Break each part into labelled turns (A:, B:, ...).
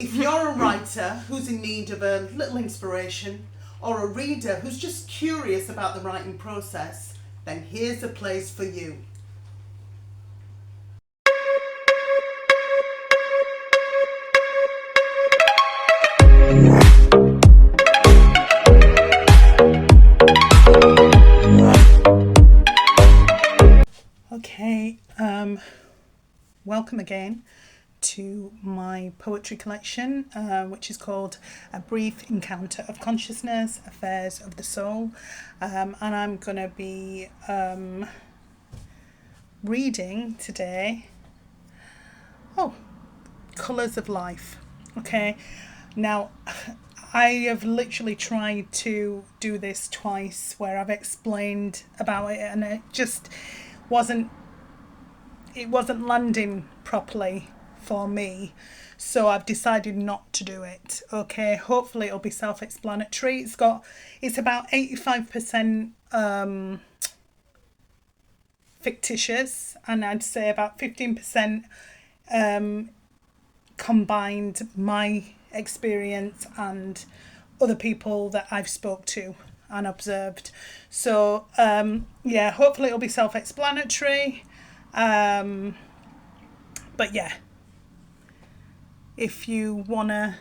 A: If you're a writer who's in need of a little inspiration, or a reader who's just curious about the writing process, then here's a place for you. Okay, welcome again to my poetry collection, which is called A Brief Encounter of Consciousness, Affairs of the Soul, and I'm going to be reading today, Colours of Life. Okay, now I have literally tried to do this twice where I've explained about it and it just wasn't landing properly for me, so I've decided not to do it. Okay, hopefully it'll be self-explanatory. It's about 85% fictitious, and I'd say about 15% combined my experience and other people that I've spoke to and observed. So hopefully it'll be self-explanatory. But yeah, if you want to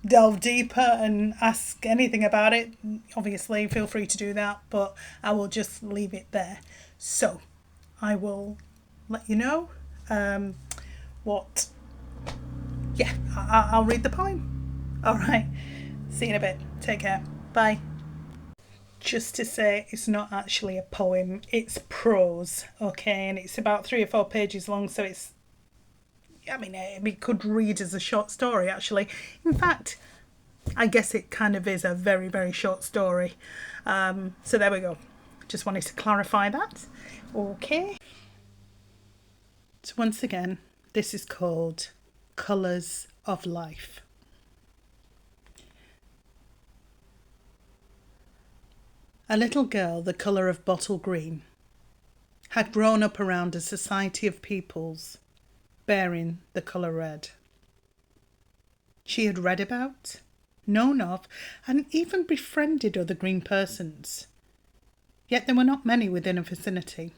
A: delve deeper and ask anything about it, obviously feel free to do that, but I will just leave it there. So I will let you know I'll read the poem. All right, see you in a bit. Take care. Bye. Just to say, it's not actually a poem, it's prose, okay, and it's about 3 or 4 pages long, so it could read as a short story, actually. In fact, I guess it kind of is a very, very short story. So there we go. Just wanted to clarify that. Okay. So once again, this is called Colours of Life. A little girl the colour of bottle green had grown up around a society of peoples bearing the colour red. She had read about, known of, and even befriended other green persons, yet there were not many within her vicinity.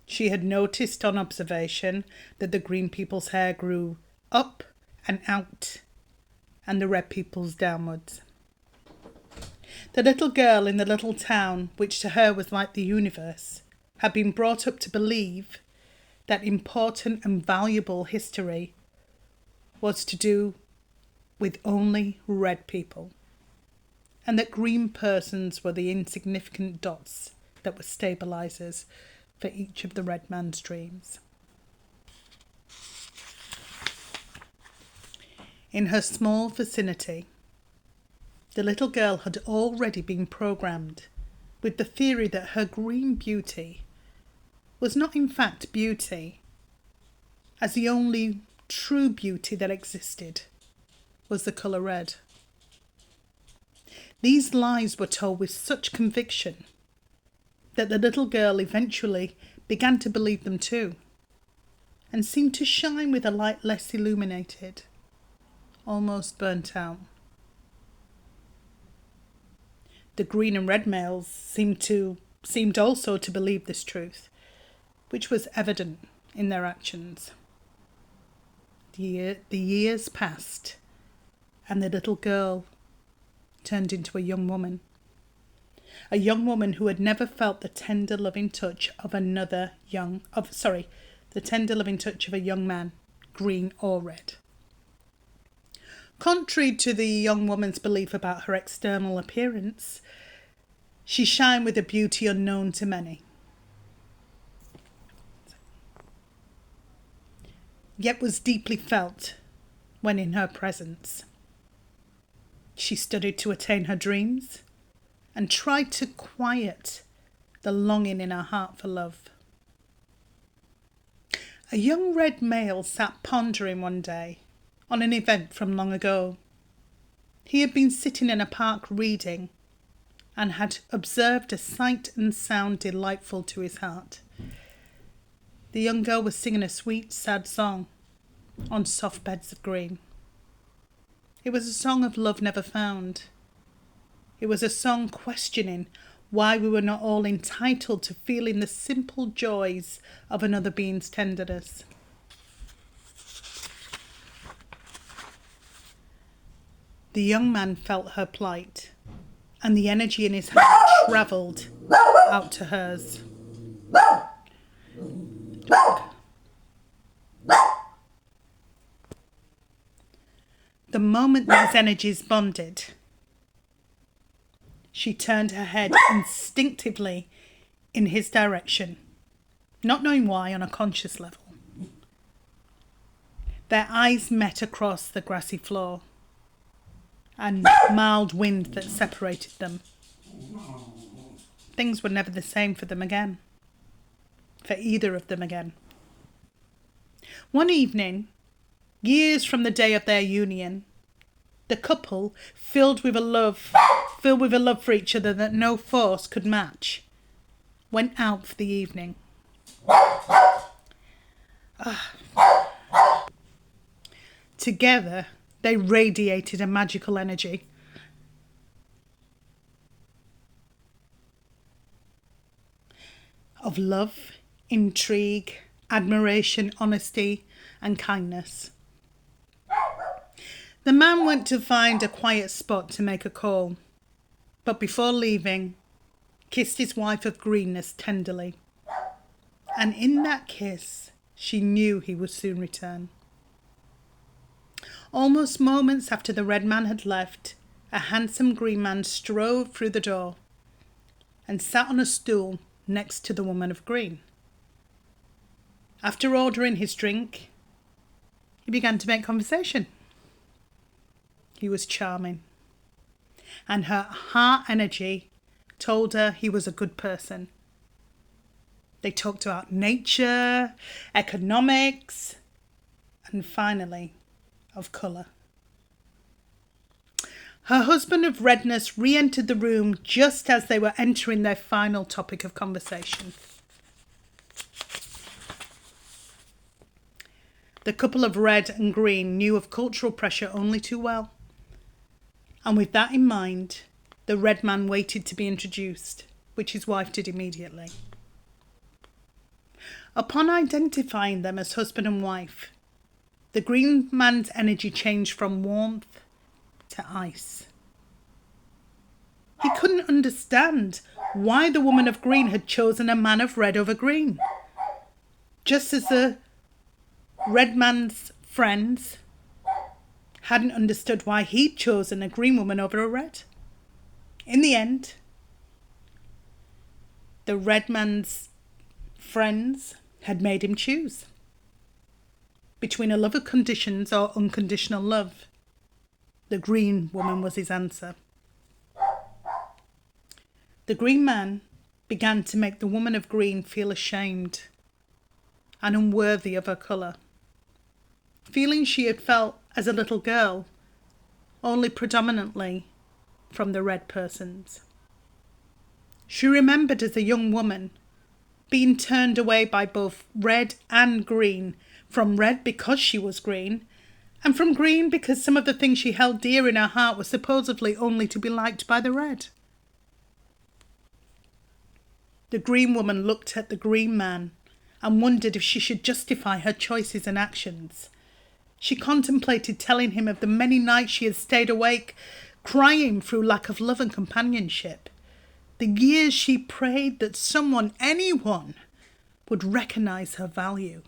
A: She had noticed on observation that the green people's hair grew up and out, and the red people's downwards. The little girl in the little town, which to her was like the universe, had been brought up to believe that important and valuable history was to do with only red people, and that green persons were the insignificant dots that were stabilizers for each of the red man's dreams. In her small vicinity, the little girl had already been programmed with the theory that her green beauty was not in fact beauty, as the only true beauty that existed was the colour red. These lies were told with such conviction that the little girl eventually began to believe them too, and seemed to shine with a light less illuminated, almost burnt out. The green and red males seemed also to believe this truth, which was evident in their actions. The years passed, and the little girl turned into a young woman who had never felt the tender loving touch of a young man, green or red. Contrary to the young woman's belief about her external appearance, she shined with a beauty unknown to many, yet was deeply felt when in her presence. She studied to attain her dreams and tried to quiet the longing in her heart for love. A young red male sat pondering one day on an event from long ago. He had been sitting in a park reading and had observed a sight and sound delightful to his heart. The young girl was singing a sweet, sad song, on soft beds of green. It was a song of love never found. It was a song questioning why we were not all entitled to feeling the simple joys of another being's tenderness. The young man felt her plight, and the energy in his heart travelled out to hers. The moment these energies bonded, she turned her head instinctively in his direction, not knowing why on a conscious level. Their eyes met across the grassy floor, and mild wind that separated them. Things were never the same for them again, for either of them again. One evening, years from the day of their union, the couple, filled with a love for each other that no force could match, went out for the evening. Together, they radiated a magical energy. Of love, intrigue, admiration, honesty, and kindness. The man went to find a quiet spot to make a call, but before leaving, kissed his wife of greenness tenderly. And in that kiss, she knew he would soon return. Almost moments after the red man had left, a handsome green man strode through the door and sat on a stool next to the woman of green. After ordering his drink, he began to make conversation. He was charming, and her heart energy told her he was a good person. They talked about nature, economics, and finally, of colour. Her husband of redness re-entered the room just as they were entering their final topic of conversation. The couple of red and green knew of cultural pressure only too well. And with that in mind, the red man waited to be introduced, which his wife did immediately. Upon identifying them as husband and wife, the green man's energy changed from warmth to ice. He couldn't understand why the woman of green had chosen a man of red over green. Just as the red man's friends hadn't understood why he'd chosen a green woman over a red. In the end, the red man's friends had made him choose between a love of conditions or unconditional love. The green woman was his answer. The green man began to make the woman of green feel ashamed and unworthy of her colour, feeling she had felt as a little girl, only predominantly from the red persons. She remembered as a young woman being turned away by both red and green, from red because she was green, and from green because some of the things she held dear in her heart were supposedly only to be liked by the red. The green woman looked at the green man and wondered if she should justify her choices and actions. She contemplated telling him of the many nights she had stayed awake, crying through lack of love and companionship. The years she prayed that someone, anyone, would recognise her value.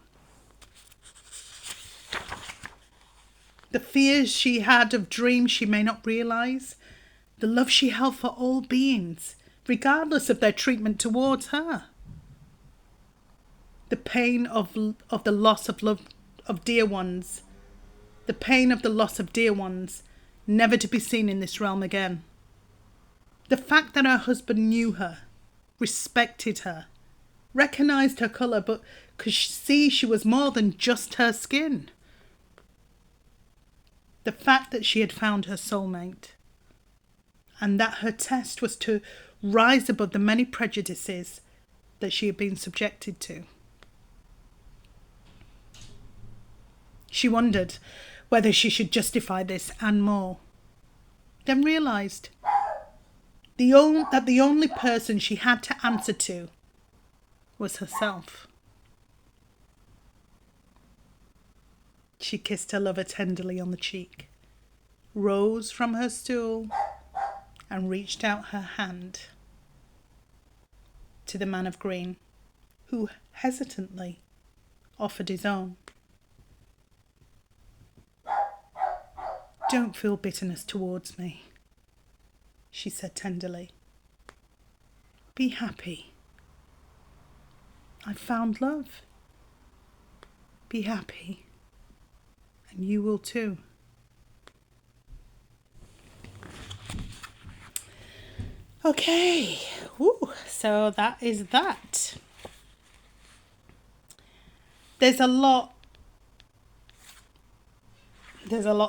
A: The fears she had of dreams she may not realise. The love she held for all beings, regardless of their treatment towards her. The pain of the loss of love of dear ones. The pain of the loss of dear ones, never to be seen in this realm again. The fact that her husband knew her, respected her, recognised her colour, but could see she was more than just her skin. The fact that she had found her soulmate, and that her test was to rise above the many prejudices that she had been subjected to. She wondered whether she should justify this and more, then realised that the only person she had to answer to was herself. She kissed her lover tenderly on the cheek, rose from her stool, and reached out her hand to the man of green, who hesitantly offered his own. "Don't feel bitterness towards me," she said tenderly. "Be happy. I've found love. Be happy, and you will too." Okay, so that is that. There's a lot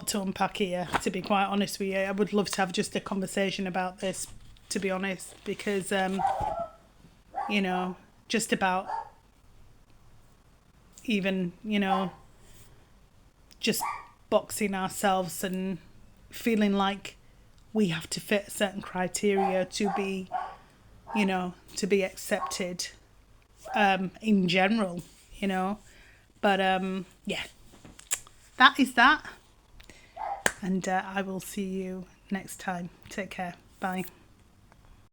A: to unpack here, to be quite honest with you. I would love to have just a conversation about this, to be honest, because, just about even, just boxing ourselves and feeling like we have to fit certain criteria to be, to be accepted, in general, But, yeah, that is that. And I will see you next time. Take care. Bye.